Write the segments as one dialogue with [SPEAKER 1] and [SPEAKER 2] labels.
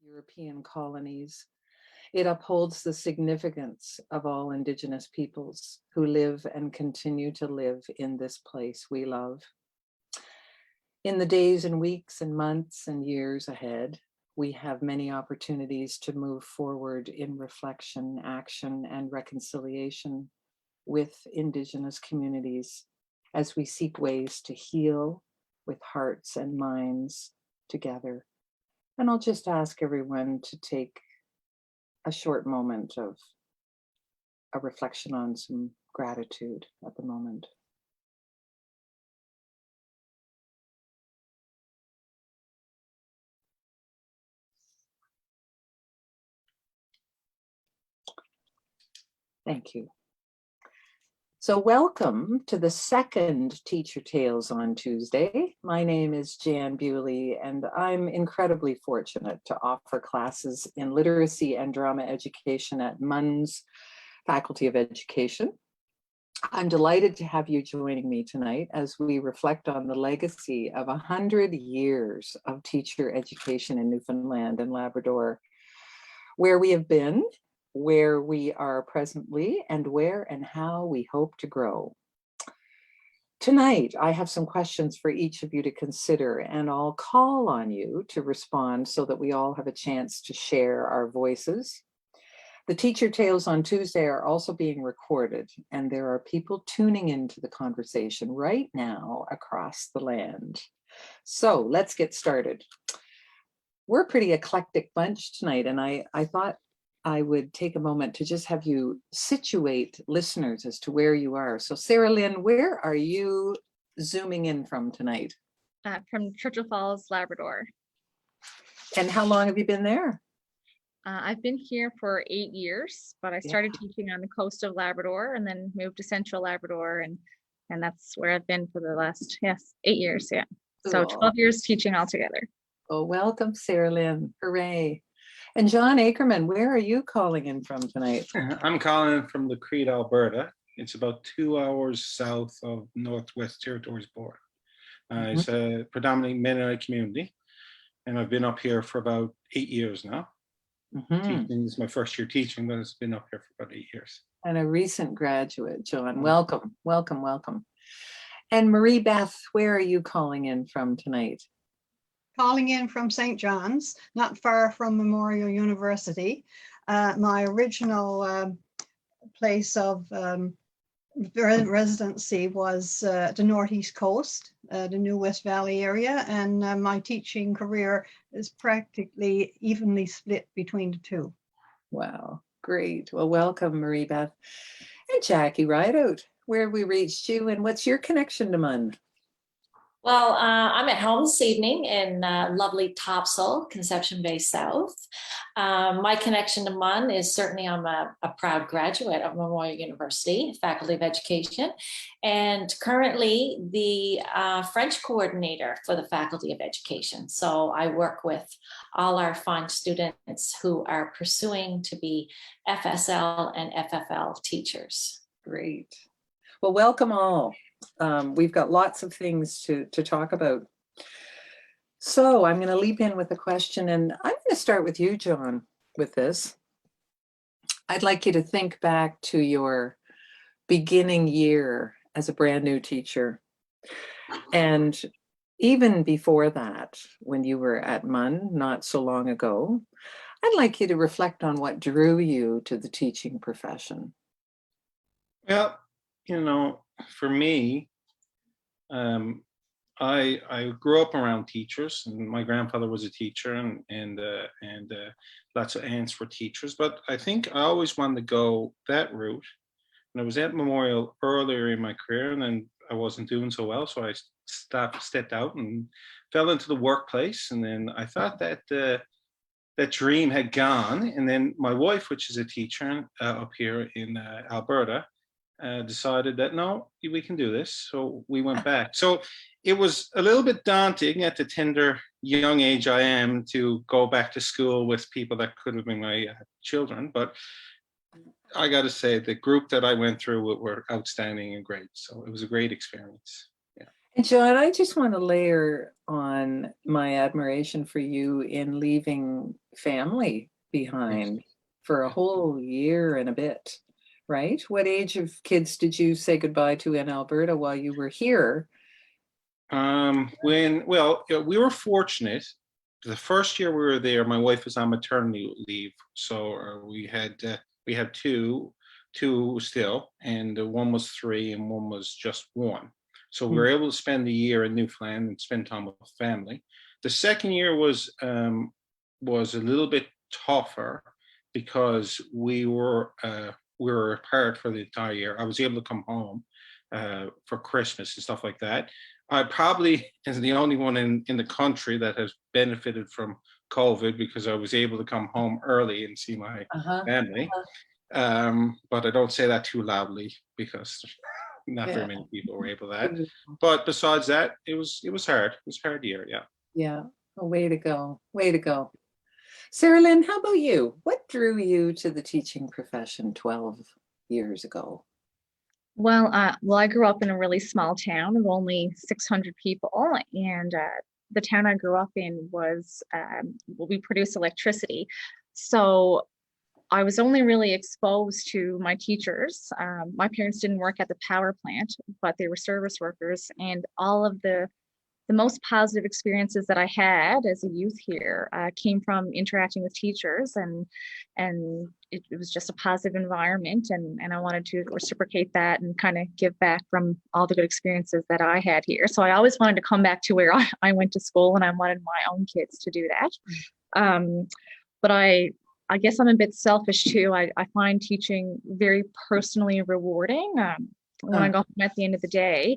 [SPEAKER 1] European colonies. It upholds the significance of all Indigenous peoples who live and continue to live in this place we love. In the days and weeks and months and years ahead, we have many opportunities to move forward in reflection, action, and reconciliation with Indigenous communities as we seek ways to heal with hearts and minds together. And I'll just ask everyone to take a short moment of a reflection on some gratitude at the moment. Thank you. So welcome to the second Teacher Tales on Tuesday. My name is Jan Bewley, and I'm incredibly fortunate to offer classes in literacy and drama education at MUN's Faculty of Education. I'm delighted to have you joining me tonight as we reflect on the legacy of 100 years of teacher education in Newfoundland and Labrador, where we have been, where we are presently, and where and how we hope to grow. Tonight, I have some questions for each of you to consider, and I'll call on you to respond so that we all have a chance to share our voices. The Teacher Tales on Tuesday are also being recorded, and there are people tuning into the conversation right now across the land. So let's get started. We're a pretty eclectic bunch tonight, and I thought I would take a moment to just have you situate listeners as to where you are. So Sarah Lynn, where are you zooming in from tonight?
[SPEAKER 2] From Churchill Falls, Labrador.
[SPEAKER 1] And how long have you been there?
[SPEAKER 2] I've been here for 8 years, but I started teaching on the coast of Labrador and then moved to Central Labrador, and that's where I've been for the last 8 years. Yeah, so 12 years teaching altogether.
[SPEAKER 1] Oh, welcome, Sarah Lynn. Hooray. And John Ackerman, where are you calling in from tonight?
[SPEAKER 3] I'm calling in from La Crete, Alberta. It's about 2 hours south of Northwest Territories border. It's a predominantly Mennonite community, and I've been up here for about 8 years now. Teaching is my first year teaching, but it's been up here for about 8 years.
[SPEAKER 1] And a recent graduate, John. Welcome, welcome, welcome. And Marie Beth, where are you calling in from tonight?
[SPEAKER 4] Calling in from St. John's, not far from Memorial University. My original place of residency was the Northeast Coast, the New West Valley area, and my teaching career is practically evenly split between the two.
[SPEAKER 1] Wow, great. Well, welcome, Marie Beth. And Jackie Rideout, where have we reached you, and what's your connection to MUN?
[SPEAKER 5] Well, I'm at home this evening in lovely Topsail, Conception Bay South. My connection to MUN is certainly I'm a proud graduate of Memorial University, Faculty of Education, and currently the French coordinator for the Faculty of Education. So I work with all our fine students who are pursuing to be FSL and FFL teachers.
[SPEAKER 1] Great. Well, welcome all. We've got lots of things to talk about. So I'm going to leap in with a question, and I'm going to start with you, John, with this. I'd like you to think back to your beginning year as a brand new teacher. And even before that, when you were at MUN not so long ago, I'd like you to reflect on what drew you to the teaching profession.
[SPEAKER 3] Well, you know, for me, I grew up around teachers, and my grandfather was a teacher, and lots of aunts were teachers. But I think I always wanted to go that route. And I was at Memorial earlier in my career, and then I wasn't doing so well, so I stepped out and fell into the workplace. And then I thought that that dream had gone. And then my wife, which is a teacher up here in Alberta, decided that no, we can do this. So we went back. So it was a little bit daunting at the tender young age I am to go back to school with people that could have been my children. But I got to say, the group that I went through were outstanding and great. So it was a great experience. Yeah.
[SPEAKER 1] And John, I just want to layer on my admiration for you in leaving family behind for a whole year and a bit, right? What age of kids did you say goodbye to in Alberta while you were here?
[SPEAKER 3] We were fortunate. The first year we were there, my wife was on maternity leave, so we had two still, and one was 3 and one was just 1. So we were able to spend the year in Newfoundland and spend time with family. The second year was a little bit tougher because we were apart for the entire year. I was able to come home for Christmas and stuff like that. I probably is the only one in the country that has benefited from COVID because I was able to come home early and see my family. But I don't say that too loudly because not very many people were able to that. But besides that, it was hard. It was a hard year, yeah.
[SPEAKER 1] Yeah. Oh, way to go. Way to go. Sarah Lynn, how about you? What drew you to the teaching profession 12 years ago?
[SPEAKER 2] Well, I grew up in a really small town of only 600 people, and the town I grew up in was, we produce electricity. So I was only really exposed to my teachers. My parents didn't work at the power plant, but they were service workers, and all of the most positive experiences that I had as a youth here came from interacting with teachers, and it was just a positive environment, and I wanted to reciprocate that and kind of give back from all the good experiences that I had here. So I always wanted to come back to where I went to school, and I wanted my own kids to do that. But I guess I'm a bit selfish too. I find teaching very personally rewarding. When I go home at the end of the day,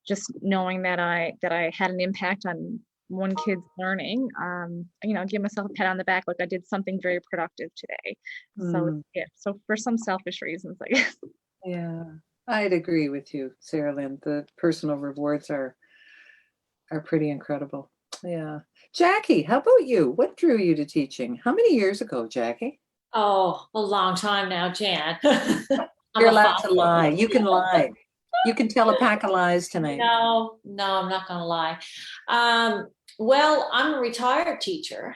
[SPEAKER 2] just knowing that I had an impact on one kid's learning, give myself a pat on the back, like I did something very productive today. So yeah, so for some selfish reasons, I guess.
[SPEAKER 1] Yeah, I'd agree with you, Sarah Lynn. The personal rewards are pretty incredible. Yeah. Jackie, how about you? What drew you to teaching? How many years ago, Jackie?
[SPEAKER 5] Oh, a long time now, Jan.
[SPEAKER 1] You're allowed to lie. You can lie. You can tell a pack of lies tonight.
[SPEAKER 5] No, I'm not going to lie. Well, I'm a retired teacher.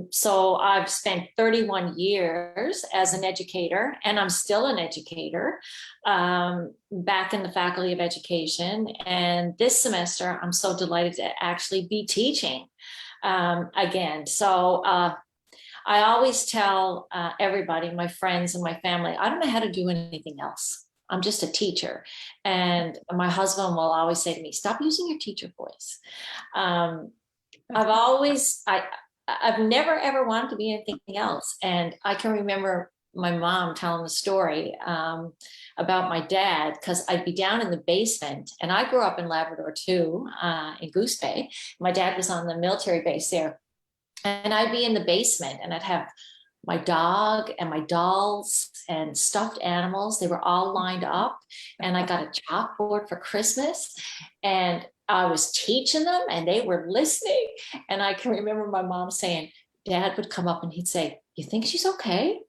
[SPEAKER 5] So I've spent 31 years as an educator, and I'm still an educator back in the Faculty of Education. And this semester, I'm so delighted to actually be teaching again. So I always tell everybody, my friends and my family, I don't know how to do anything else. I'm just a teacher. And my husband will always say to me, stop using your teacher voice. I've never ever wanted to be anything else. And I can remember my mom telling the story about my dad, because I'd be down in the basement, and I grew up in Labrador too, in Goose Bay. My dad was on the military base there. And I'd be in the basement, and I'd have my dog and my dolls and stuffed animals. They were all lined up, and I got a chalkboard for Christmas, and I was teaching them, and they were listening. And I can remember my mom saying, Dad would come up and he'd say, you think she's okay?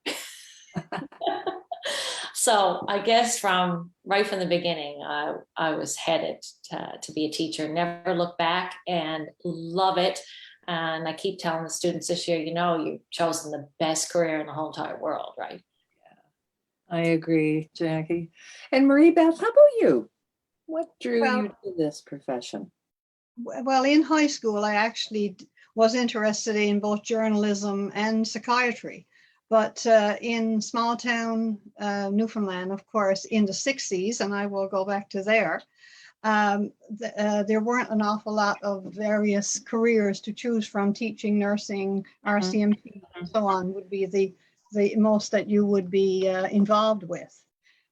[SPEAKER 5] So I guess right from the beginning, I was headed to be a teacher, never look back, and love it. And I keep telling the students this year, you've chosen the best career in the whole entire world, right?
[SPEAKER 1] Yeah, I agree, Jackie. And Marie Beth, how about you? What drew you to this profession?
[SPEAKER 4] Well, in high school, I actually was interested in both journalism and psychiatry. But in small town Newfoundland, of course, in the 60s, and I will go back to there weren't an awful lot of various careers to choose from. Teaching, nursing, RCMP, and so on would be the most that you would be involved with.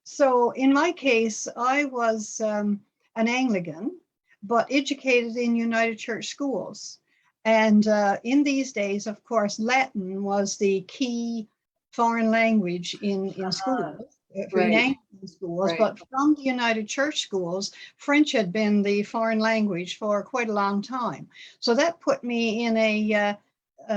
[SPEAKER 4] So in my case, I was an Anglican, but educated in United Church schools. And in these days, of course, Latin was the key foreign language in schools. For Anglican schools, but from the United Church schools, French had been the foreign language for quite a long time. So that put me in a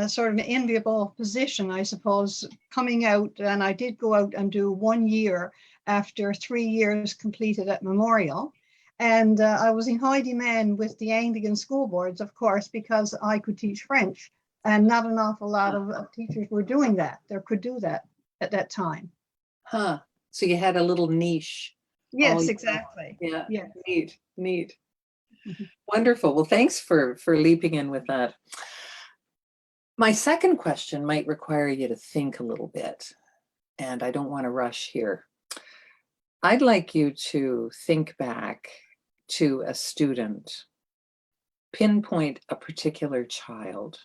[SPEAKER 4] sort of an enviable position, I suppose, coming out. And I did go out and do 1 year after 3 years completed at Memorial. And I was in high demand with the Anglican school boards, of course, because I could teach French. And not an awful lot of teachers were doing that. There could do that at that time.
[SPEAKER 1] Huh. So you had a little niche.
[SPEAKER 4] Yes,
[SPEAKER 1] Oh,
[SPEAKER 4] exactly.
[SPEAKER 1] yeah.
[SPEAKER 4] Yeah.
[SPEAKER 1] Neat, neat.
[SPEAKER 4] Mhm.
[SPEAKER 1] Wonderful. Well, thanks for leaping in with that. My second question might require you to think a little bit, and I don't want to rush here. I'd like you to think back to a student, pinpoint a particular child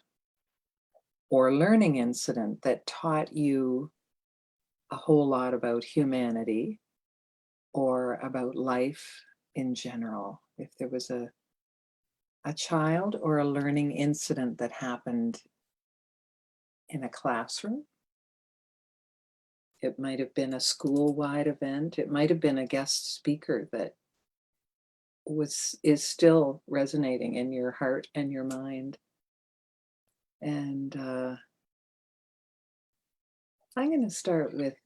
[SPEAKER 1] or learning incident that taught you a whole lot about humanity or about life in general. If there was a child or a learning incident that happened in a classroom, it might have been a school-wide event, it might have been a guest speaker that is still resonating in your heart and your mind. And I'm going to start with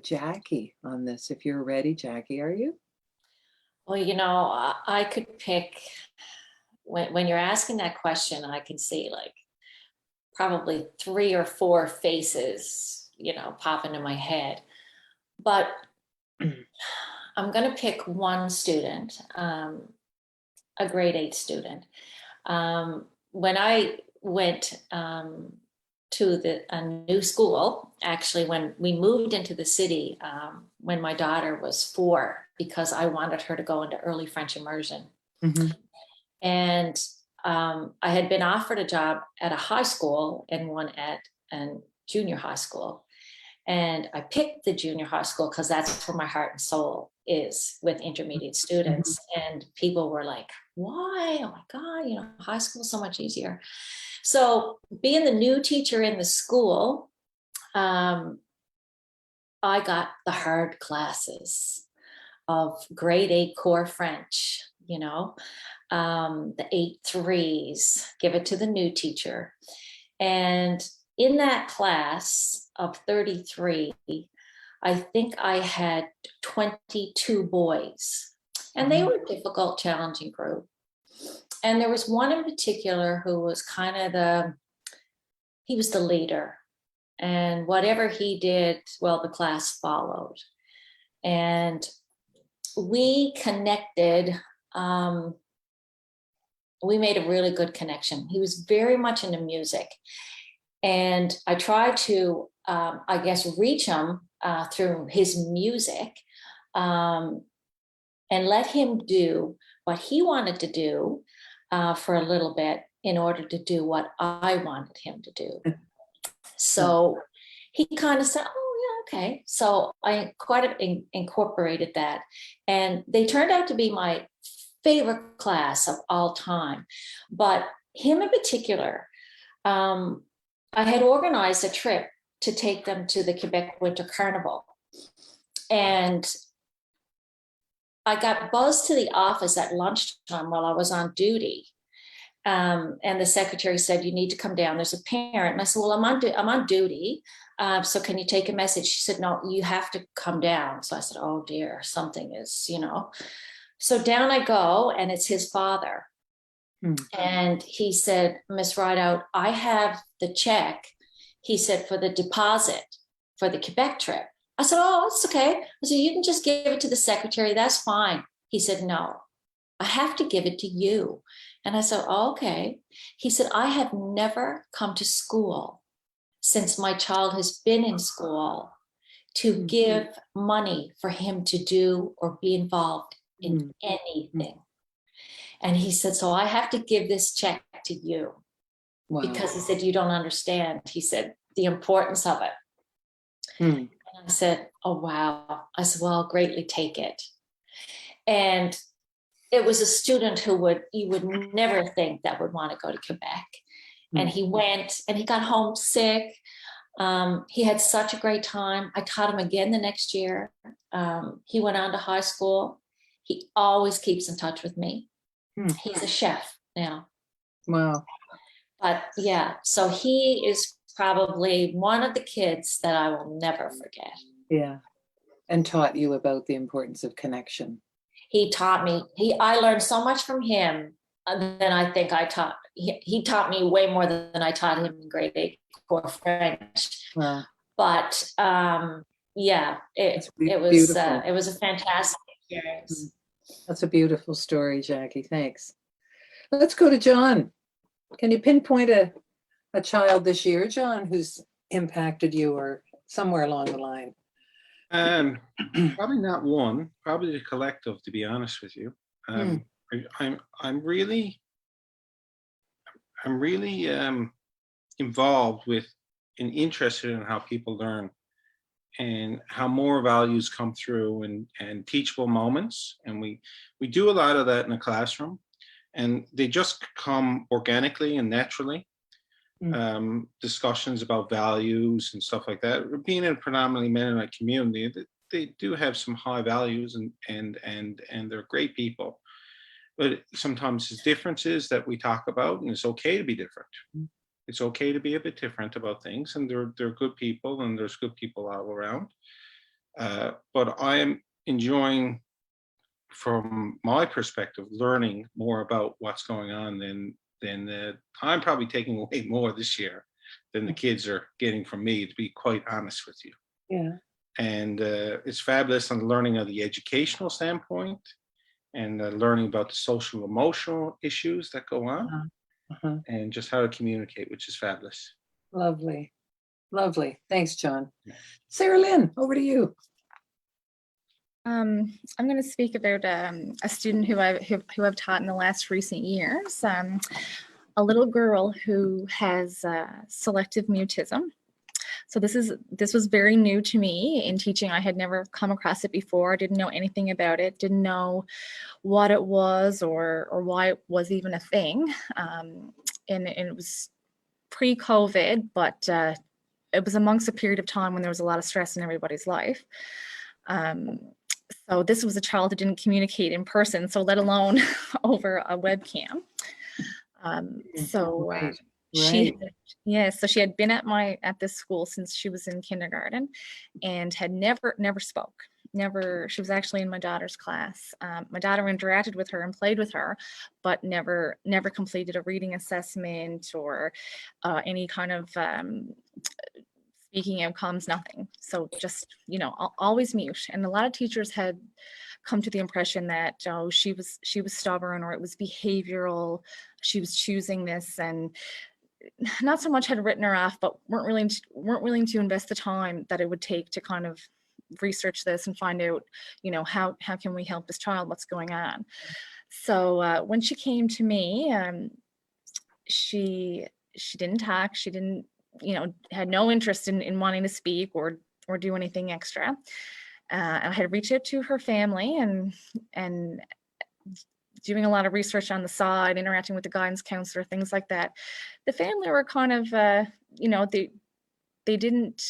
[SPEAKER 1] Jackie on this. If you're ready, Jackie, are you?
[SPEAKER 5] Well, I could pick, when you're asking that question, I can see like probably 3 or 4 faces, pop into my head. But I'm going to pick one student, a grade 8 student. When I went to a new school, actually, when we moved into the city, when my daughter was 4, because I wanted her to go into early French immersion.
[SPEAKER 1] Mm-hmm.
[SPEAKER 5] And I had been offered a job at a high school and one at a junior high school. And I picked the junior high school because that's where my heart and soul is, with intermediate students. And people were like, why? Oh my God, high school is so much easier. So being the new teacher in the school, I got the hard classes of grade 8 core French, the 8-3s, give it to the new teacher. And in that class of 33, I think I had 22 boys, and they were a difficult, challenging group. And there was one in particular who was kind of he was the leader, and whatever he did, well, the class followed. And we connected. We made a really good connection. He was very much into music. And I tried to, reach him through his music, and let him do what he wanted to do for a little bit in order to do what I wanted him to do. So he kind of said, oh, yeah, okay. So I incorporated that. And they turned out to be my favorite class of all time. But him in particular, I had organized a trip to take them to the Quebec Winter Carnival. And I got buzzed to the office at lunchtime while I was on duty. And the secretary said, you need to come down. There's a parent. And I said, well, I'm on duty. So can you take a message? She said, no, you have to come down. So I said, oh dear, something is, So down I go, and it's his father. And he said, Miss Rideout, I have the check, he said, for the deposit for the Quebec trip. I said, oh, it's okay. I said, you can just give it to the secretary. That's fine. He said, no, I have to give it to you. And I said, oh, okay. He said, I have never come to school since my child has been in school to give money for him to do or be involved in anything. And he said, so I have to give this check to you. Wow. Because he said, you don't understand. He said, the importance of it. And I said, oh, wow. I said, well, I'll greatly take it. And it was a student who you would never think that would want to go to Quebec. And he went, and he got homesick. He had such a great time. I taught him again the next year. He went on to high school. He always keeps in touch with me. He's a chef now.
[SPEAKER 1] Wow.
[SPEAKER 5] But yeah, so he is probably one of the kids that I will never forget.
[SPEAKER 1] Yeah. And taught you about the importance of connection.
[SPEAKER 5] he taught me, I learned so much from him than I think he taught me way more than I taught him in grade 8 core French.
[SPEAKER 1] Wow.
[SPEAKER 5] But yeah, it
[SPEAKER 1] Beautiful.
[SPEAKER 5] was a fantastic experience.
[SPEAKER 1] That's a beautiful story, Jackie. Thanks. Let's go to John. Can you pinpoint a child this year, John, who's impacted you or somewhere along the line?
[SPEAKER 3] Probably not one, probably the collective, to be honest with you. I'm really involved with and interested in how people learn and how more values come through and teachable moments. And we do a lot of that in the classroom, and they just come organically and naturally. Discussions about values and stuff like that. Being in a predominantly Mennonite community, they do have some high values and they're great people. But sometimes there's differences that we talk about, and it's okay to be different. It's okay to be a bit different about things, and they're good people, and there's good people all around. But I am enjoying, from my perspective, learning more about what's going on than I'm probably taking away more this year than the kids are getting from me, to be quite honest with you.
[SPEAKER 1] Yeah.
[SPEAKER 3] And it's fabulous on learning of the educational standpoint and learning about the social emotional issues that go on and just how to communicate, which is fabulous.
[SPEAKER 1] Lovely. Lovely. Thanks, John. Sarah Lynn, over to you.
[SPEAKER 2] I'm going to speak about a student who I've taught in the last recent years. A little girl who has selective mutism. So this was very new to me in teaching. I had never come across it before. I didn't know anything about it. Didn't know what it was or why it was even a thing. And it was pre-COVID, but it was amongst a period of time when there was a lot of stress in everybody's life. So this was a child who didn't communicate in person, so let alone over a webcam. She had been at this school since she was in kindergarten and had never spoke. She was actually in my daughter's class. My daughter interacted with her and played with her, but never completed a reading assessment or any kind of speaking outcomes, nothing. So just, always mute. And a lot of teachers had come to the impression that she was stubborn, or it was behavioral. She was choosing this, and not so much had written her off, but weren't willing to invest the time that it would take to kind of research this and find out, how can we help this child? What's going on? So when she came to me, she didn't talk. She didn't, had no interest in wanting to speak or do anything extra. I had reached out to her family and doing a lot of research on the side, interacting with the guidance counselor, things like that. The family were kind of, they didn't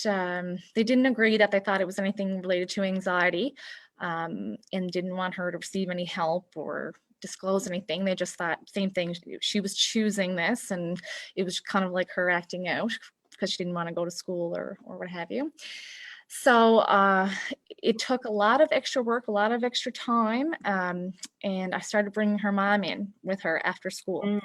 [SPEAKER 2] agree that they thought it was anything related to anxiety, and didn't want her to receive any help or disclose anything. They just thought same thing. She was choosing this, and it was kind of like her acting out because she didn't want to go to school or what have you. So it took a lot of extra work, a lot of extra time, and I started bringing her mom in with her after school.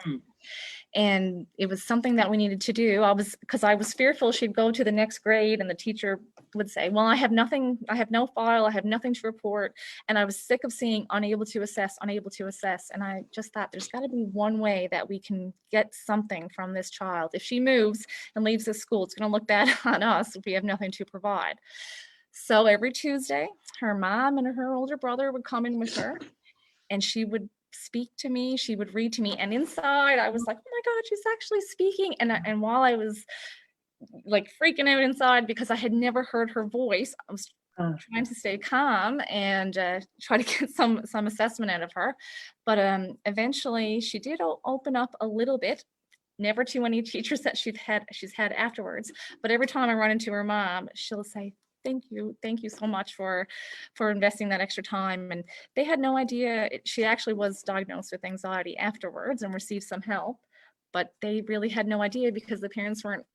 [SPEAKER 2] And it was something that we needed to do. Because I was fearful she'd go to the next grade and the teacher would say, well, I have nothing, I have no file, I have nothing to report. And I was sick of seeing unable to assess. And I just thought there's got to be one way that we can get something from this child. If she moves and leaves this school, it's going to look bad on us if we have nothing to provide. So every Tuesday, her mom and her older brother would come in with her, and she would speak to me, she would read to me, and inside I was like, oh my God, she's actually speaking. And while I was like freaking out inside because I had never heard her voice, I was trying to stay calm and try to get some assessment out of her. But eventually she did open up a little bit, never to any teachers that she's had afterwards, but every time I run into her mom, she'll say, thank you so much for investing that extra time. And they had no idea. She actually was diagnosed with anxiety afterwards and received some help, but they really had no idea because the parents weren't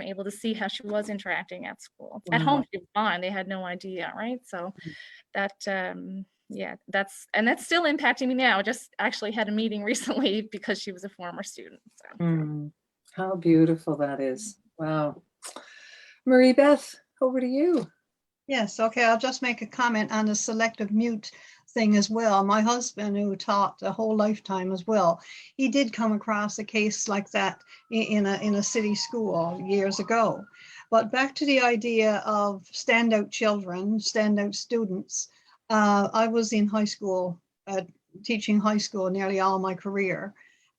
[SPEAKER 2] able to see how she was interacting at school. At home she was fine, they had no idea, right? So that yeah, that's still impacting me now. Just actually had a meeting recently because she was a former student. So.
[SPEAKER 1] Mm, how beautiful that is. Wow. Marie Beth, over to you.
[SPEAKER 4] Yes, okay, I'll just make a comment on the selective mute thing as well. My husband, who taught a whole lifetime as well, he did come across a case like that in a city school years ago. But back to the idea of standout children, standout students. I was in high school, teaching high school nearly all my career.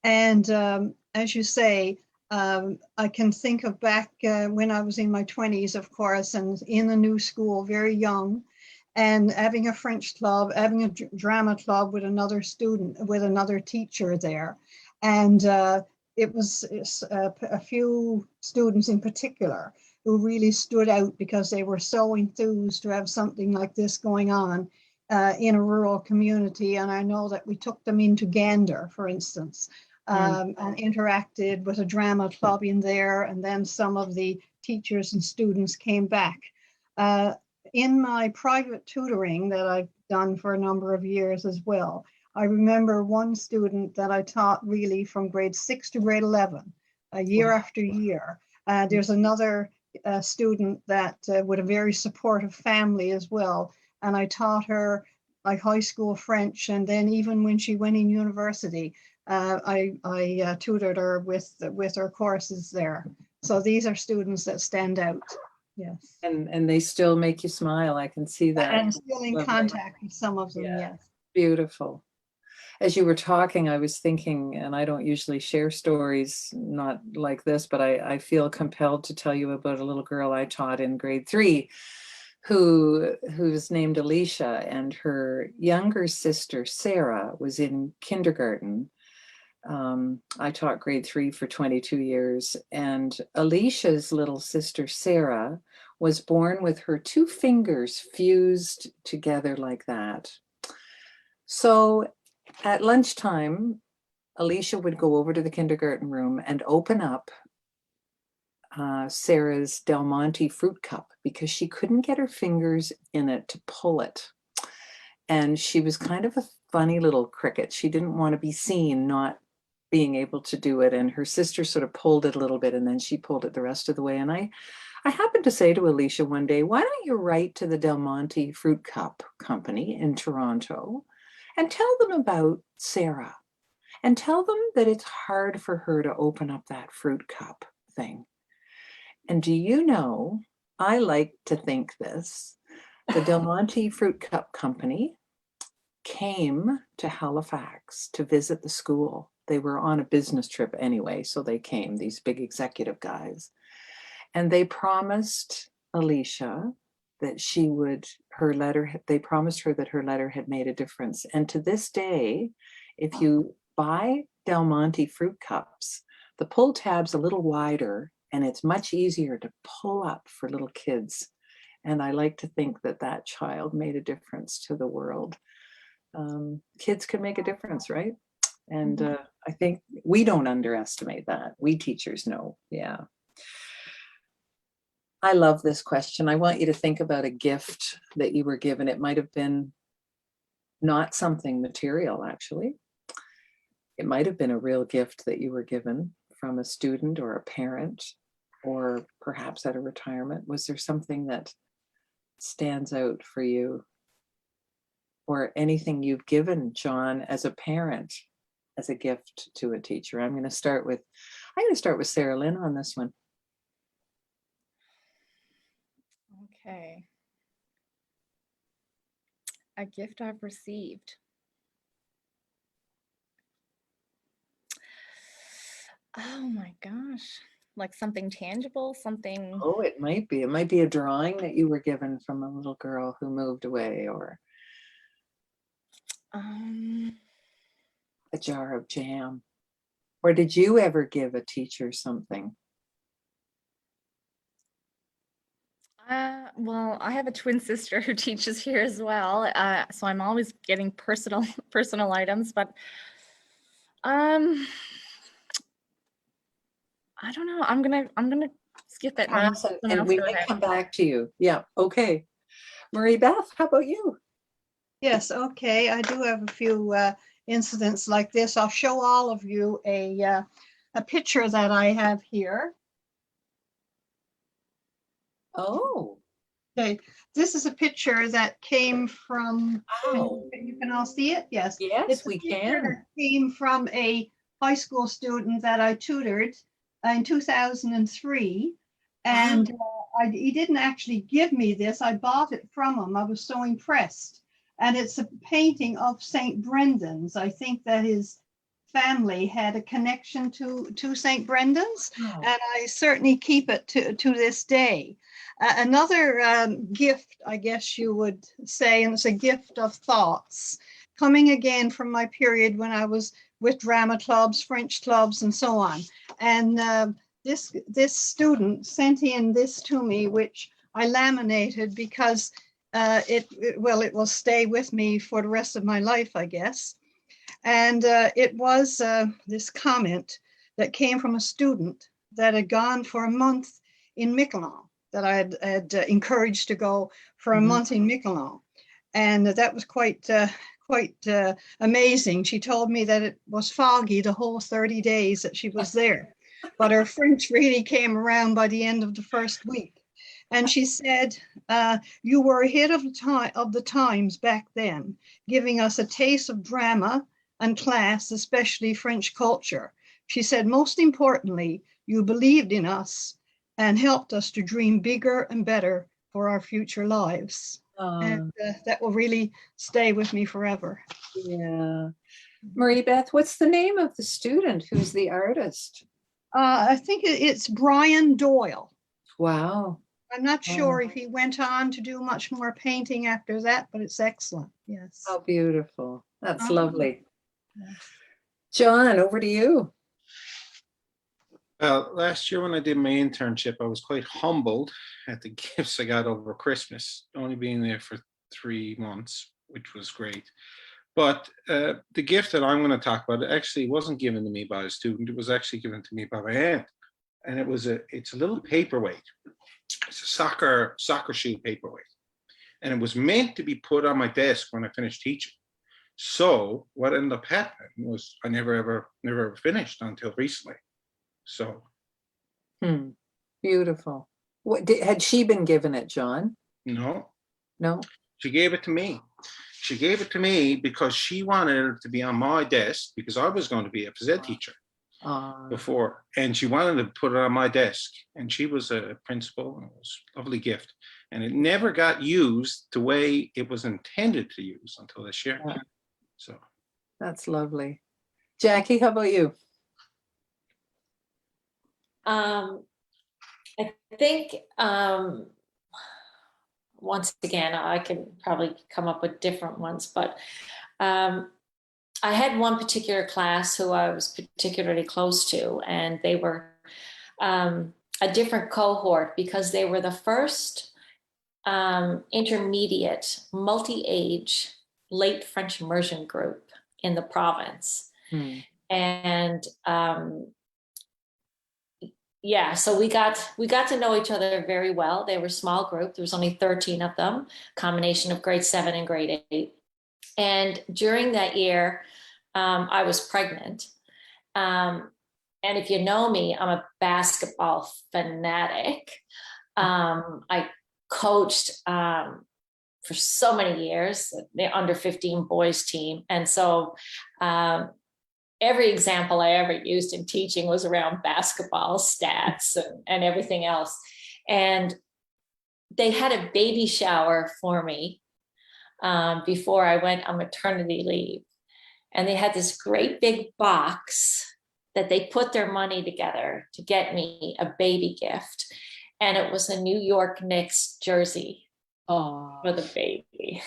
[SPEAKER 4] And as you say, I can think of back when I was in my 20s, of course, and in a new school, very young, and having a French club, having a drama club with another student, with another teacher there. And it was a few students in particular who really stood out because they were so enthused to have something like this going on in a rural community. And I know that we took them into Gander, for instance, and interacted with a drama club in there. And then some of the teachers and students came back. In my private tutoring that I've done for a number of years as well, I remember one student that I taught really from grade 6 to grade 11, year after year. There's another student that with a very supportive family as well. And I taught her like high school French. And then even when she went in university, I tutored her with her courses there. So these are students that stand out. Yes.
[SPEAKER 1] And they still make you smile. I can see that.
[SPEAKER 4] And still in
[SPEAKER 1] Lovely.
[SPEAKER 4] contact with some of them,
[SPEAKER 1] Yeah.
[SPEAKER 4] yes.
[SPEAKER 1] Beautiful. As you were talking, I was thinking, and I don't usually share stories not like this, but I feel compelled to tell you about a little girl I taught in grade 3 who's named Alicia, and her younger sister, Sarah, was in kindergarten. I taught grade 3 for 22 years, and Alicia's little sister, Sarah, was born with her 2 fingers fused together like that. So at lunchtime, Alicia would go over to the kindergarten room and open up Sarah's Del Monte fruit cup because she couldn't get her fingers in it to pull it. And she was kind of a funny little cricket. She didn't want to be seen not being able to do it. And her sister sort of pulled it a little bit, and then she pulled it the rest of the way. And I happened to say to Alicia one day, why don't you write to the Del Monte Fruit Cup Company in Toronto and tell them about Sarah, and tell them that it's hard for her to open up that fruit cup thing. And do you know, I like to think this, the Del Monte Fruit Cup Company came to Halifax to visit the school. They were on a business trip anyway, so they came, these big executive guys. And they promised Alicia that they promised her that her letter had made a difference. And to this day, if you buy Del Monte fruit cups, the pull tab's a little wider and it's much easier to pull up for little kids. And I like to think that that child made a difference to the world. Kids can make a difference, right? And I think we don't underestimate that. We teachers know, yeah. I love this question. I want you to think about a gift that you were given. It might have been not something material, actually. It might have been a real gift that you were given from a student or a parent, or perhaps at a retirement. Was there something that stands out for you? Or anything you've given, John, as a parent, as a gift to a teacher? I'm going to start with Sarah Lynn on this one.
[SPEAKER 2] Okay. A gift I've received. Oh my gosh. Like something tangible, something.
[SPEAKER 1] Oh, it might be a drawing that you were given from a little girl who moved away, or a jar of jam. Or did you ever give a teacher something?
[SPEAKER 2] Well, I have a twin sister who teaches here as well, so I'm always getting personal items. But I don't know. I'm gonna skip it.
[SPEAKER 1] And we might come back to you. Yeah. Okay. Marie Beth, how about you?
[SPEAKER 4] Yes, okay. I do have a few incidents like this. I'll show all of you a picture that I have here.
[SPEAKER 1] Oh,
[SPEAKER 4] Okay, this is a picture that came from,
[SPEAKER 1] wow.
[SPEAKER 4] you can all see it? Yes.
[SPEAKER 1] Yes,
[SPEAKER 4] It's a
[SPEAKER 1] we
[SPEAKER 4] picture
[SPEAKER 1] can.
[SPEAKER 4] that came from a high school student that I tutored in 2003. And he didn't actually give me this. I bought it from him. I was so impressed. And it's a painting of St. Brendan's. I think that his family had a connection to St. Brendan's,
[SPEAKER 1] Wow.
[SPEAKER 4] and I certainly keep it to this day. Another gift, I guess you would say, and it's a gift of thoughts, coming again from my period when I was with drama clubs, French clubs, and so on. And this student sent in this to me, which I laminated because it will stay with me for the rest of my life, I guess. And it was this comment that came from a student that had gone for a month in Miquelon, that I had encouraged to go for a month in Miquelon. And that was quite amazing. She told me that it was foggy the whole 30 days that she was there, but her French really came around by the end of the first week. And she said, you were ahead of the times back then, giving us a taste of drama and class, especially French culture. She said, most importantly, you believed in us and helped us to dream bigger and better for our future lives. And that will really stay with me forever.
[SPEAKER 1] Yeah. Marie Beth, what's the name of the student who's the artist?
[SPEAKER 4] I think it's Brian Doyle.
[SPEAKER 1] Wow.
[SPEAKER 4] I'm not sure if he went on to do much more painting after that, but it's excellent. Yes.
[SPEAKER 1] How beautiful. That's
[SPEAKER 4] Oh.
[SPEAKER 1] lovely.
[SPEAKER 4] Yes.
[SPEAKER 1] John, over to you.
[SPEAKER 3] Last year when I did my internship, I was quite humbled at the gifts I got over Christmas, only being there for 3 months, which was great. But the gift that I'm going to talk about actually wasn't given to me by a student. It was actually given to me by my aunt. And it's a little paperweight. It's a soccer shoe paperweight. And it was meant to be put on my desk when I finished teaching. So what ended up happening was I never ever finished until recently. So
[SPEAKER 1] Beautiful. Had she been given it, John?
[SPEAKER 3] no,
[SPEAKER 1] She
[SPEAKER 3] gave it to me. She gave it to me because she wanted it to be on my desk because I was going to be a phys ed teacher before, and she wanted to put it on my desk. And she was a principal, and it was a lovely gift. And it never got used the way it was intended to use until this year. So
[SPEAKER 1] that's lovely. Jackie, how about you?
[SPEAKER 5] I think once again, I can probably come up with different ones, but I had one particular class who I was particularly close to, and they were a different cohort because they were the first intermediate, multi-age, late French immersion group in the province. And yeah, so we got to know each other very well. They were a small group. There was only 13 of them, combination of grade 7 and grade 8. And during that year, I was pregnant. And if you know me, I'm a basketball fanatic. I coached for so many years, the under 15 boys team. And so every example I ever used in teaching was around basketball stats and everything else. And they had a baby shower for me before I went on maternity leave. And they had this great big box that they put their money together to get me a baby gift. And it was a New York Knicks jersey for the baby.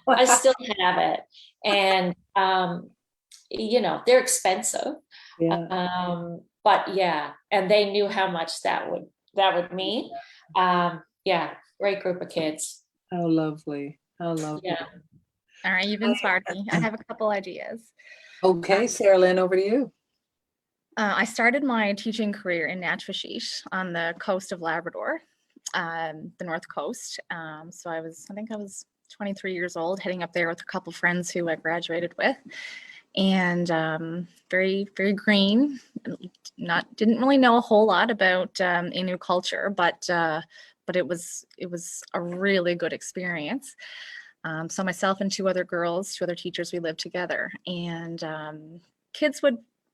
[SPEAKER 5] I still have it. And you know, they're expensive. But yeah, and they knew how much that would mean. Yeah, great group of kids.
[SPEAKER 1] How lovely. How lovely.
[SPEAKER 5] Yeah.
[SPEAKER 2] All right, you've inspired me. I have a couple ideas.
[SPEAKER 1] Okay, Sarah Lynn, over to you.
[SPEAKER 2] I started my teaching career in Natchitoches on the coast of Labrador, the north coast. So I think I was 23 years old, heading up there with a couple friends who I graduated with, and very, very green. Didn't really know a whole lot about Innu culture, but it was a really good experience. So myself and two other teachers, we lived together, and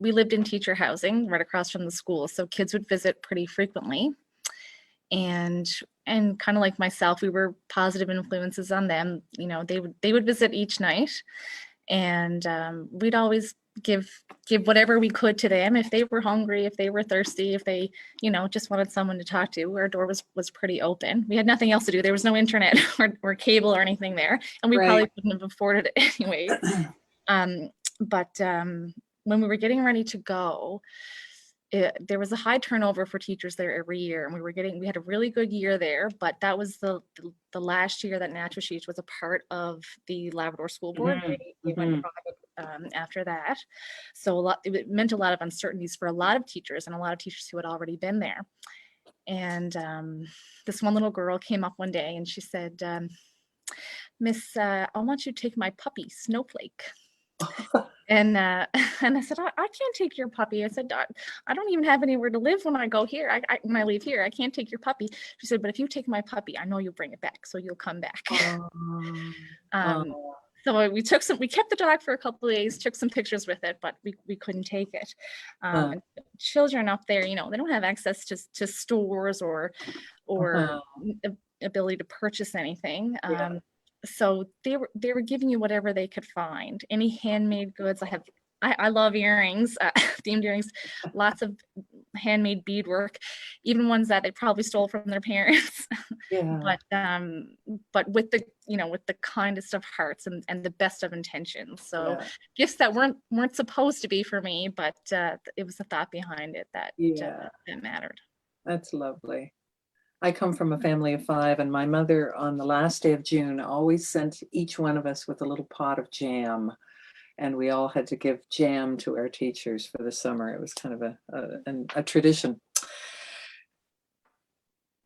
[SPEAKER 2] we lived in teacher housing right across from the school, so kids would visit pretty frequently. And kind of like myself, we were positive influences on them. You know, they would visit each night, and we'd always give whatever we could to them. If they were hungry, if they were thirsty, if they, just wanted someone to talk to, our door was pretty open. We had nothing else to do. There was no internet or cable or anything there, and we probably couldn't have afforded it anyway. But when we were getting ready to go, there was a high turnover for teachers there every year, and we had a really good year there, but that was the last year that Natuashish was a part of the Labrador School Board. They went private after that. So it meant a lot of uncertainties for a lot of teachers, and a lot of teachers who had already been there. And this one little girl came up one day and she said, Miss, I want you to take my puppy, Snowflake. And I said, I can't take your puppy. I said, I don't even have anywhere to live when I go here. When I leave here, I can't take your puppy. She said, but if you take my puppy, I know you'll bring it back. So you'll come back. So we kept the dog for a couple of days, took some pictures with it, but we couldn't take it. And children up there, they don't have access to stores or ability to purchase anything. So they were giving you whatever they could find. Any handmade goods. I love earrings, themed earrings, lots of handmade beadwork, even ones that they probably stole from their parents. But with the kindest of hearts and the best of intentions. So gifts that weren't supposed to be for me, but it was the thought behind it that mattered.
[SPEAKER 1] That's lovely. I come from a family of 5, and my mother on the last day of June always sent each one of us with a little pot of jam, and we all had to give jam to our teachers for the summer. It was kind of a tradition.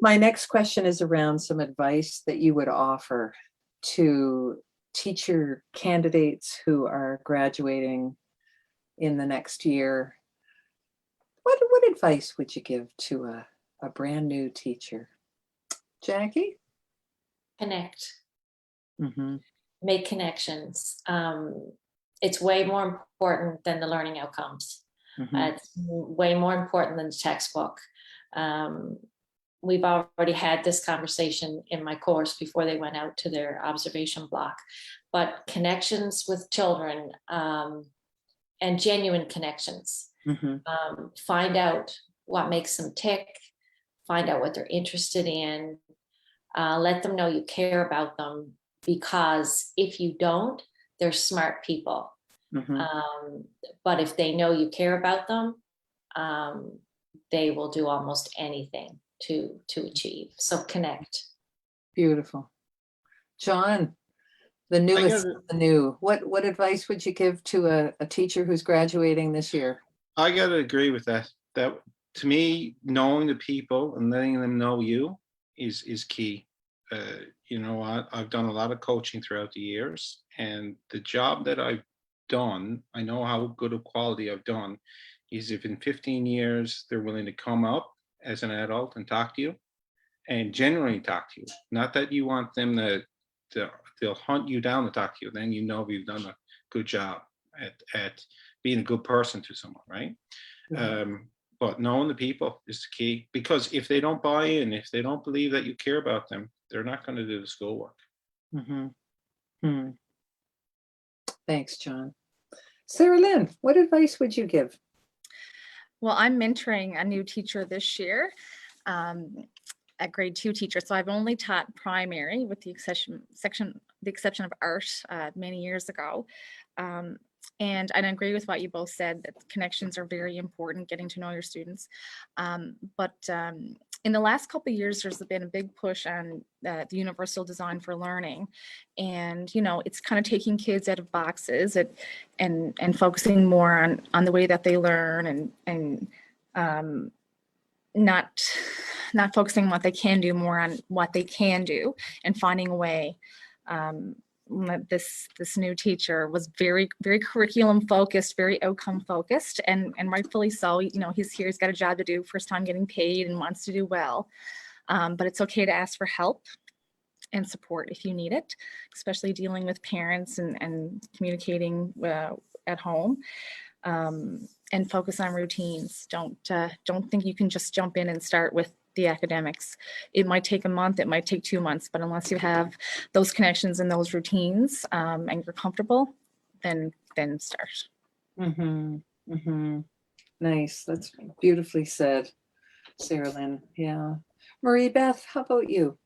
[SPEAKER 1] My next question is around some advice that you would offer to teacher candidates who are graduating in the next year. What advice would you give to a brand new teacher? Jackie?
[SPEAKER 5] Connect.
[SPEAKER 1] Mm-hmm.
[SPEAKER 5] Make connections. It's way more important than the learning outcomes.
[SPEAKER 1] Mm-hmm.
[SPEAKER 5] It's way more important than the textbook. We've already had this conversation in my course before they went out to their observation block. But connections with children and genuine connections.
[SPEAKER 1] Mm-hmm.
[SPEAKER 5] Find out what makes them tick. Find out what they're interested in. Let them know you care about them, because if you don't, they're smart people.
[SPEAKER 1] Mm-hmm.
[SPEAKER 5] But if they know you care about them, they will do almost anything to achieve. So connect.
[SPEAKER 1] Beautiful. John, the newest of the new. What advice would you give to a teacher who's graduating this year?
[SPEAKER 3] I gotta agree with that. That, to me, knowing the people and letting them know you is key. I've done a lot of coaching throughout the years, and the job that I've done, I know how good a quality I've done, is if in 15 years they're willing to come up as an adult and talk to you, and genuinely talk to you. Not that you want them they'll hunt you down to talk to you. Then you've done a good job at being a good person to someone, right? Mm-hmm. But knowing the people is the key, because if they don't buy in, if they don't believe that you care about them, they're not going to do the schoolwork.
[SPEAKER 1] Mm-hmm. Thanks, John. Sarah Lynn, what advice would you give? Well, I'm mentoring a new teacher this year, a grade 2 teacher. So I've only taught primary, with the exception of art many years ago. And I agree with what you both said, that connections are very important, getting to know your students. But in the last couple of years, there's been a big push on the universal design for learning. And, it's kind of taking kids out of boxes and focusing more on the way that they learn, and not focusing on what they can do, more on what they can do, and finding a way
[SPEAKER 2] This new teacher was very, very curriculum focused, very outcome focused, and rightfully so. You know, he's here, he's got a job to do, first time getting paid, and wants to do well. But it's okay to ask for help and support if you need it, especially dealing with parents and communicating at home. And focus on routines. Don't think you can just jump in and start with the academics. It might take a month, it might take 2 months, but unless you have those connections and those routines, and you're comfortable, then start.
[SPEAKER 1] Mm-hmm. Mm-hmm. Nice. That's beautifully said, Sarah Lynn. Yeah. Marie Beth, how about you?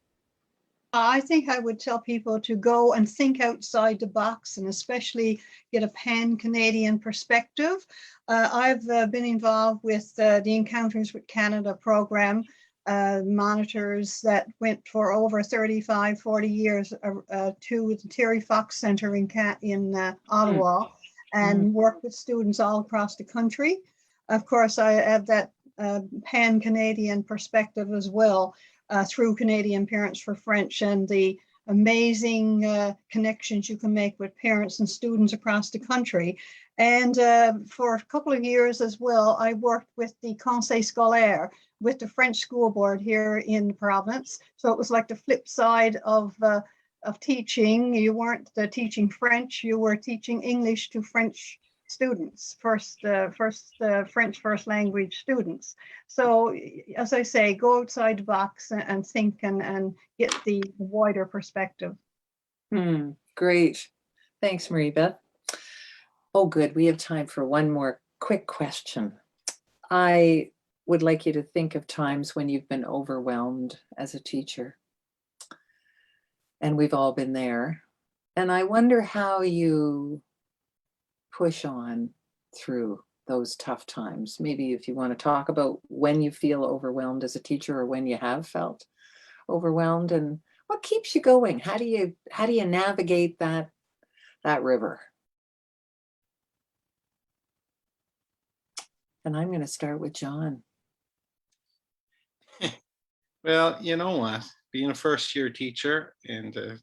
[SPEAKER 4] I think I would tell people to go and think outside the box, and especially get a pan-Canadian perspective. I've been involved with the Encounters with Canada program, monitors that went for over 35, 40 years to the Terry Fox Center in Ottawa, and work with students all across the country. Of course, I have that pan-Canadian perspective as well, through Canadian Parents for French, and the amazing connections you can make with parents and students across the country. And for a couple of years as well, I worked with the Conseil Scolaire, with the French school board here in the province. So it was like the flip side of teaching. You weren't teaching French, you were teaching English to French students, French first language students. So as I say, go outside the box and think and get the wider perspective.
[SPEAKER 1] Great. Thanks, Marie Beth. Oh, good. We have time for one more quick question. I would like you to think of times when you've been overwhelmed as a teacher. And we've all been there. And I wonder how you push on through those tough times. Maybe if you want to talk about when you feel overwhelmed as a teacher, or when you have felt overwhelmed, and what keeps you going. How do you navigate that river? And I'm going to start with John.
[SPEAKER 3] Well, you know what? Being a first-year teacher and a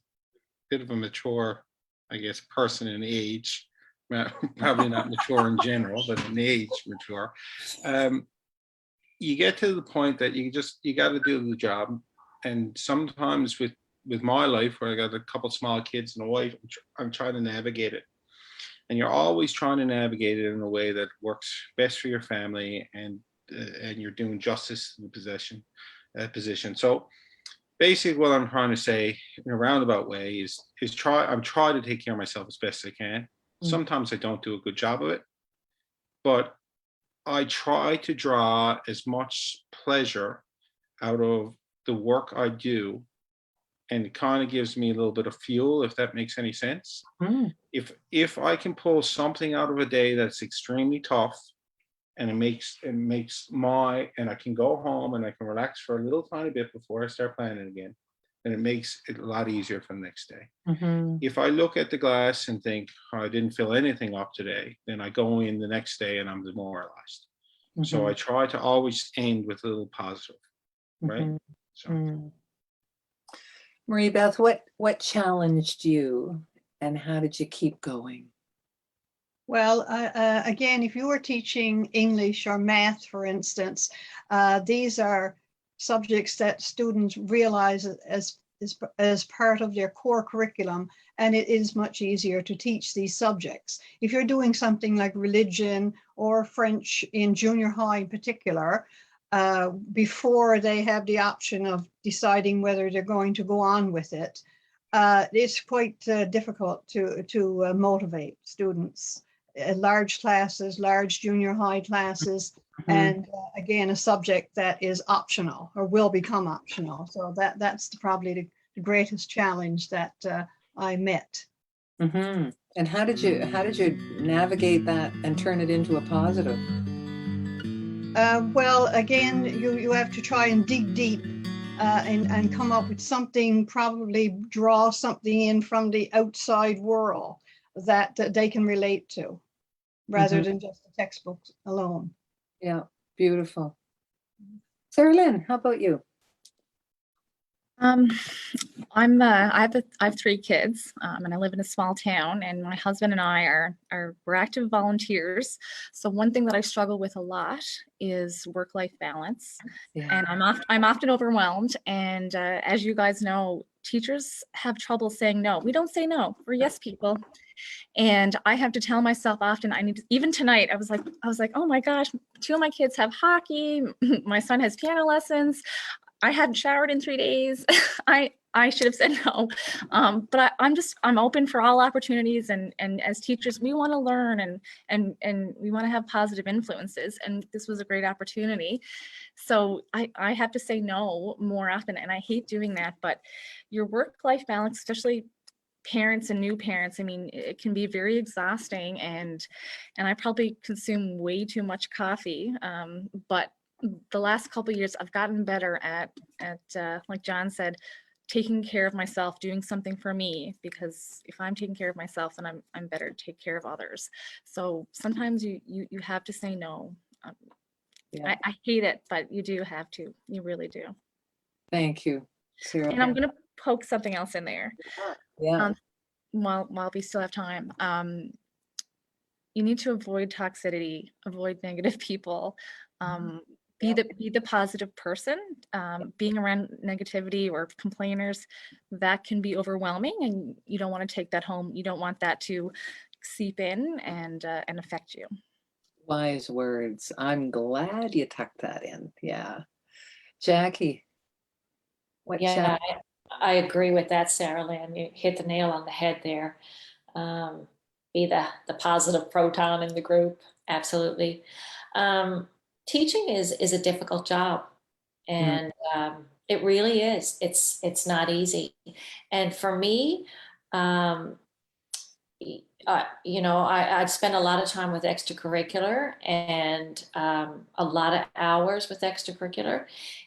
[SPEAKER 3] bit of a mature, I guess, person in age, probably not mature in general, but in age mature, you get to the point that you got to do the job. And sometimes with my life, where I got a couple small kids and a wife, I'm trying to navigate it. And you're always trying to navigate it in a way that works best for your family, and you're doing justice to the position. So basically what I'm trying to say in a roundabout way is I'm trying to take care of myself as best as I can. Sometimes I don't do a good job of it, but I try to draw as much pleasure out of the work I do, and it kind of gives me a little bit of fuel, if that makes any sense. If I can pull something out of a day that's extremely tough, and and I can go home and I can relax for a little tiny bit before I start planning again, then it makes it a lot easier for the next day. If I look at the glass and think, oh, I didn't fill anything up today, then I go in the next day and I'm demoralized. So I try to always end with a little positive, right? So.
[SPEAKER 1] Marie Beth, what challenged you, and how did you keep going?
[SPEAKER 4] Well, again, if you were teaching English or math, for instance, these are subjects that students realize as part of their core curriculum, and it is much easier to teach these subjects. If you're doing something like religion or French in junior high in particular, before they have the option of deciding whether they're going to go on with it, it's quite difficult to motivate students. Large classes, large junior high classes, and again, a subject that is optional or will become optional. So that's probably the greatest challenge that I met.
[SPEAKER 1] And how did you navigate that and turn it into a positive?
[SPEAKER 4] Well, again, you have to try and dig deep and come up with something, probably draw something in from the outside world that they can relate to, rather than just the textbooks alone.
[SPEAKER 1] Yeah, beautiful. Sarah Lynn, how about you?
[SPEAKER 2] Um, I have 3 kids, and I live in a small town, and my husband and I we're active volunteers. So one thing that I struggle with a lot is work-life balance,
[SPEAKER 1] Yeah.
[SPEAKER 2] and I'm often overwhelmed. And as you guys know, teachers have trouble saying no. We don't say no. We're yes people. And I have to tell myself often, I need to, even tonight, I was like, oh my gosh, 2 of my kids have hockey. My son has piano lessons. I hadn't showered in 3 days. I should have said no. But I'm open for all opportunities. And as teachers, we want to learn and we want to have positive influences. And this was a great opportunity. So I have to say no more often. And I hate doing that, but your work-life balance, especially parents and new parents, I mean, it can be very exhausting, and I probably consume way too much coffee. But the last couple of years I've gotten better at like John said, taking care of myself, doing something for me, because if I'm taking care of myself, then I'm better to take care of others. So sometimes you have to say no.
[SPEAKER 1] Yeah.
[SPEAKER 2] I hate it, but you do have to. You really do.
[SPEAKER 1] Thank you, Sarah.
[SPEAKER 2] And I'm gonna poke something else in there.
[SPEAKER 1] Yeah.
[SPEAKER 2] While we still have time, you need to avoid toxicity, avoid negative people, be the positive person. Being around negativity or complainers, that can be overwhelming, and you don't want to take that home. You don't want that to seep in and affect you.
[SPEAKER 1] Wise words. I'm glad you tucked that in. Yeah. Jackie, what
[SPEAKER 5] Yeah,
[SPEAKER 1] chat?
[SPEAKER 5] I agree with that, Sarah Lynn. You hit the nail on the head there. Um, be the positive proton in the group. Absolutely. Um, Teaching is a difficult job,
[SPEAKER 1] Mm,
[SPEAKER 5] and it really is. It's not easy. And for me, um, I'd spend a lot of time with extracurricular and a lot of hours with extracurricular,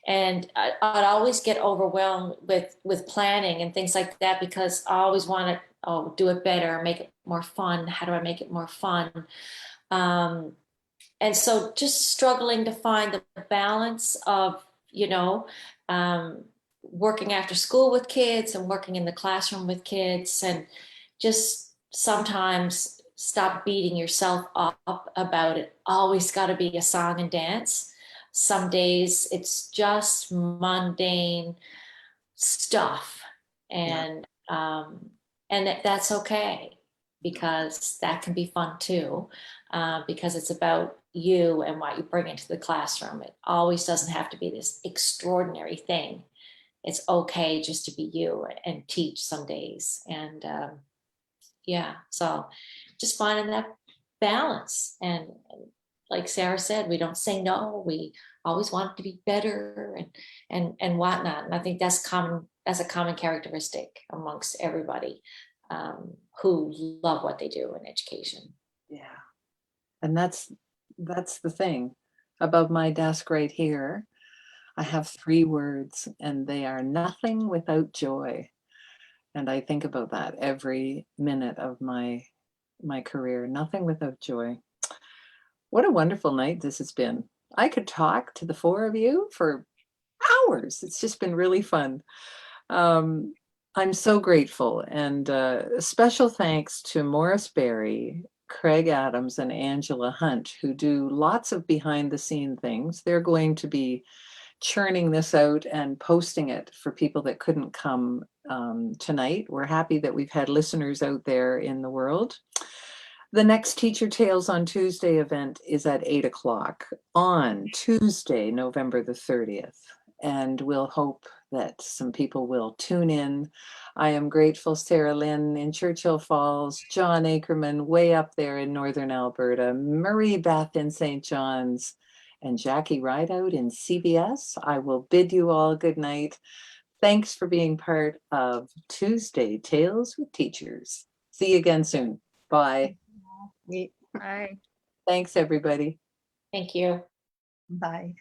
[SPEAKER 5] and I'd always get overwhelmed with planning and things like that because I always want to do it better, make it more fun. How do I make it more fun? Um, and so just struggling to find the balance of you know working after school with kids and working in the classroom with kids, and just sometimes stop beating yourself up about it. Always got to be a song and dance. Some days it's just mundane stuff,
[SPEAKER 1] yeah.
[SPEAKER 5] and that's okay, because that can be fun too, because it's about you and what you bring into the classroom. It always doesn't have to be this extraordinary thing. It's okay just to be you and teach some days. And yeah, so just finding that balance. And like Sarah said, we don't say no. We always want it to be better and whatnot. And I think that's common. That's a common characteristic amongst everybody who love what they do in education.
[SPEAKER 1] Yeah. And that's the thing. Above my desk right here, I have 3 words, and they are nothing without joy. And I think about that every minute of my career. Nothing without joy. What a wonderful night this has been. I could talk to the 4 of you for hours. It's just been really fun. Um, I'm so grateful, and special thanks to Morris Berry, Craig Adams, and Angela Hunt, who do lots of behind the scene things. They're going to be churning this out and posting it for people that couldn't come tonight. We're happy that we've had listeners out there in the world. The next Teacher Tales on Tuesday event is at 8 o'clock on Tuesday, November the 30th. And we'll hope that some people will tune in. I am grateful, Sarah Lynn in Churchill Falls, John Ackerman way up there in Northern Alberta, Marie Beth in St. John's, and Jackie Rideout in CBS. I will bid you all good night. Thanks for being part of Tuesday Tales with Teachers. See you again soon. Bye.
[SPEAKER 4] We-
[SPEAKER 2] Bye.
[SPEAKER 1] Thanks, everybody.
[SPEAKER 5] Thank you.
[SPEAKER 4] Bye.